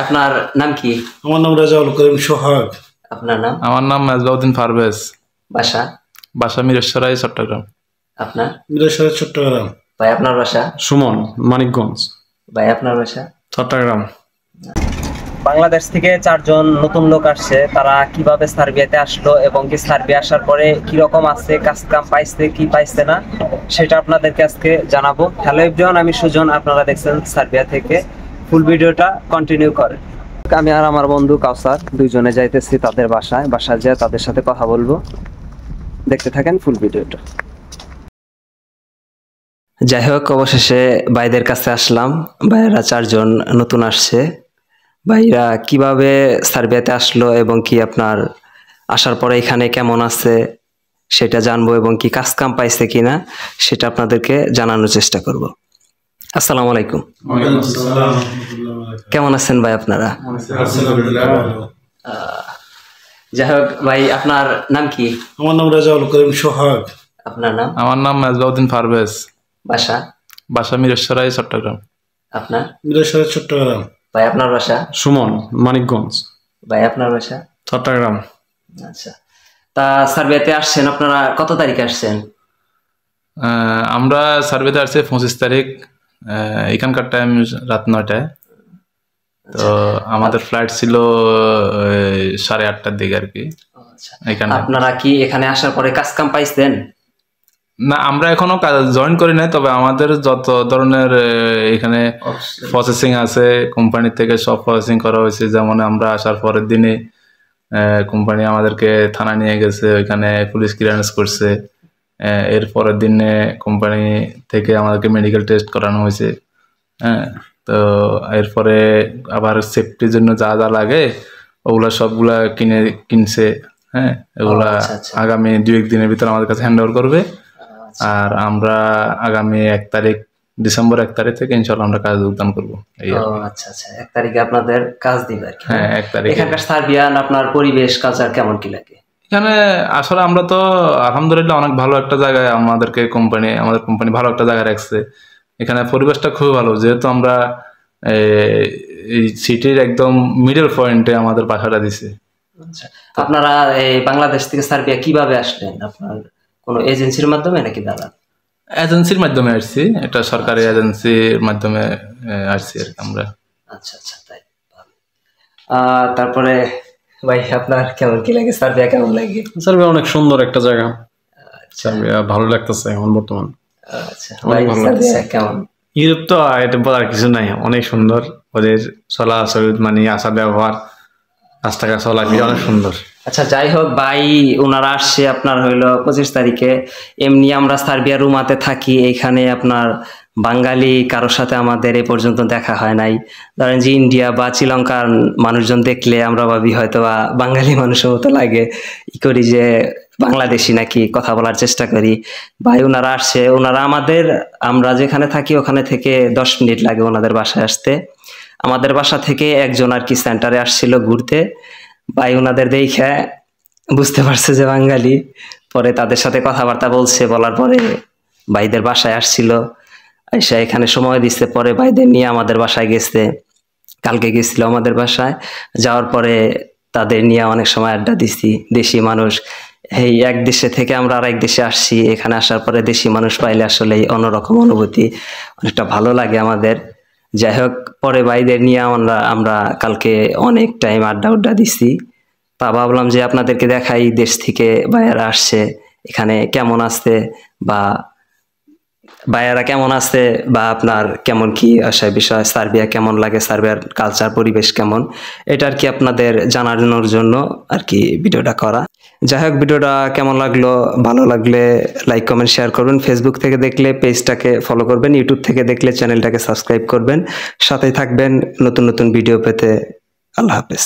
আপনার নাম কি? আমার নাম রাজাউল করিম সোহাগ। আপনার নাম? আমার নাম মেজবাউদ্দিন পারভেজ। বাসা? বাসা মিরেশ্বরাই, চট্টগ্রাম। আপনার? মিরেশ্বরাই, চট্টগ্রাম। ভাই আপনার বাসা? সুমন, মানিকগঞ্জ। ভাই আপনার বাসা? চট্টগ্রাম। বাংলাদেশ থেকে 4 জন নতুন লোক আসছে। তারা কিভাবে সার্বিয়াতে আসলো এবং কি সার্বিয়া আসার পরে কিরকম আছে, কাজ কাম পাইছে কি পাইছে না, সেটা আপনাদেরকে আজকে জানাবো। হ্যালো এভরিওয়ান, আমি সুজন, আপনারা দেখছেন সার্বিয়া থেকে। ফুল ভিডিওটা কন্টিনিউ করেন। আমি আর আমার বন্ধু কাউসার দুইজনে যাইতেছি তাদের বাসায় যেয়ে তাদের সাথে কথা বলবো। দেখতে থাকেন ফুল ভিডিওটা। যাই হোক, অবশেষে ভাইদের কাছে আসলাম। ভাইয়েরা 4 জন নতুন আসছে। ভাইরা কিভাবে সার্বিয়াতে আসলো এবং কি আপনার আসার পরে এখানে কেমন আছে সেটা জানবো এবং কি কাজ কাম পাইছে কিনা সেটা আপনাদেরকে জানানোর চেষ্টা করব। আসসালামু আলাইকুম। কেমন আছেন ভাই আপনারা? যাই হোক ভাই, আপনার নাম কি? আমার নাম রাজাউল করিম সোহাগ। আপনার নাম? আমার নাম মেজবাউদ্দিন পারভেজ। বাসা? বাসা মিরেশ্বরাই, চট্টগ্রাম। আপনার? মিরেশ্বরাই, চট্টগ্রাম। ভাই আপনার বাসা? সুমন, মানিকগঞ্জ। ভাই আপনার বাসা? চট্টগ্রাম। আচ্ছা, তা সার্বিয়াতে আসছেন আপনারা কত তারিখে আসছেন? আমরা সার্বিয়াতে আসছি 25 তারিখ। এখানকার টাইম রাত 9টায়। তো আমাদের ফ্লাইট ছিল 8:30টার দিকে আর কি। এখানে আপনারা কি এখানে আসার পরে কাজ কাম পাইছেন? না, আমরা এখনো জয়েন করি নাই, তবে আমাদের যত ধরনের এখানে প্রসেসিং আছে কোম্পানি থেকে সব প্রসেসিং করা হয়েছে। যেমন আমরা আসার পরের দিনে কোম্পানি আমাদেরকে থানা নিয়ে গেছে, ওইখানে পুলিশ ক্লিয়ারেন্স করছে। এর পরের দিনে কোম্পানি থেকে আমাদেরকে মেডিকেল টেস্ট করানো হয়েছে। হ্যাঁ, তো এরপরে আবার সেফটির জন্য যা যা লাগে ওগুলা সবগুলা কিনছে। হ্যাঁ, এগুলা আগামী 2-1 দিনের ভিতরে আমাদের কাছে হ্যান্ড ওভার করবে। আর আমরা আগামী 1 তারিখ, ডিসেম্বর 1 তারিখ থেকে ইনশাআল্লাহ আমরা কাজ যোগদান করবো। আচ্ছা আচ্ছা, 1 তারিখে আপনাদের কাজ দিবে আর কি। হ্যাঁ, 1 তারিখ। এখানকার সার্বিয়ান আপনার পরিবেশ কালচার কেমন কি লাগে? এখানে আসলে আমরা তো আলহামদুলিল্লাহ অনেক ভালো একটা জায়গায় আমাদের কোম্পানি ভালো একটা জায়গায় রাখছে। এখানে পরিবেশটা খুবই ভালো, যেহেতু আমরা এই সিটির একদম মিডল পয়েন্টে আমাদের বাসাটা দিছে। আচ্ছা, আপনারা এই বাংলাদেশ থেকে সার্বিয়া কিভাবে আসলেন? আপনার কোনো এজেন্সির মাধ্যমে নাকি দালাল? এজেন্সির মাধ্যমে আসছি, এটা সরকারি এজেন্সির মাধ্যমে আসছি আর কি আমরা। আচ্ছা আচ্ছা, তাই। তারপরে ভাই আপনার কেমন কি লাগে? সার্বিয়া কেমন লাগে? সার্বিয়া অনেক সুন্দর একটা জায়গা। সার্বিয়া ভালো লাগতেছে এখন বর্তমান। আচ্ছা ভাই, সার্বিয়া কেমন? ইউরোপ তো এটা বলার কিছু নাই, অনেক সুন্দর। ওদের চলাচল মানে আসা ব্যবহার, রাস্তাঘাট চলাফেরা অনেক সুন্দর। আচ্ছা, যাই হোক ভাই, ওনারা আসছে আপনার হইলো 25 তারিখে। এমনি আমরা সার্বিয়া রুমাতে থাকি, এইখানে আপনার বাঙালি কারোর সাথে আমাদের এ পর্যন্ত দেখা হয় নাই। ধরেন যে ইন্ডিয়া বা শ্রীলঙ্কার মানুষজন দেখলে আমরা ভাবি হয়তো বা বাঙালি মানুষের মতো লাগে, ই করি যে বাংলাদেশি নাকি, কথা বলার চেষ্টা করি। ভাই ওনারা আসছে, ওনারা আমরা যেখানে থাকি ওখানে থেকে 10 মিনিট লাগে ওনাদের বাসায় আসতে। আমাদের বাসা থেকে একজন আর কি সেন্টারে আসছিল ঘুরতে। ভাই ওনাদের দেখে বুঝতে পারছে যে বাঙালি। পরে তাদের সাথে কথাবার্তা বলছে, বলার পরে ভাইদের বাসায় আসছিল, এসে এখানে সময় দিচ্ছে। পরে ভাইদের নিয়ে আমাদের বাসায় গেছে, কালকে গেছিল আমাদের বাসায়। যাওয়ার পরে তাদের নিয়ে অনেক সময় আড্ডা দিছি। দেশি মানুষ, এই এক দেশে থেকে আমরা আরেক দেশে আসছি, এখানে আসার পরে দেশি মানুষ পাইলে আসলে অন্যরকম অনুভূতি, অনেকটা ভালো লাগে আমাদের। যাই হোক, পরে ভাইদের নিয়ে আমরা কালকে অনেক টাইম আড্ডা দিছি। তা ভাবলাম যে আপনাদেরকে দেখাই দেশ থেকে ভাইয়ারা আসছে, এখানে কেমন আছে বা ভাইয়ারা কেমন আছে বা আপনার কেমন কি আসে বিষয়, সার্বিয়া কেমন লাগে, সার্বিয়ার কালচার পরিবেশ কেমন, এটা আর কি আপনাদের জানানোর জন্য আর কি ভিডিওটা করা। যাই হোক, ভিডিওটা কেমন লাগলো, ভালো লাগলে লাইক কমেন্ট শেয়ার করবেন। ফেসবুক থেকে দেখলে পেজটাকে ফলো করবেন, ইউটিউব থেকে দেখলে চ্যানেলটাকে সাবস্ক্রাইব করবেন, সাথেই থাকবেন নতুন নতুন ভিডিও পেতে। আল্লাহ হাফেজ।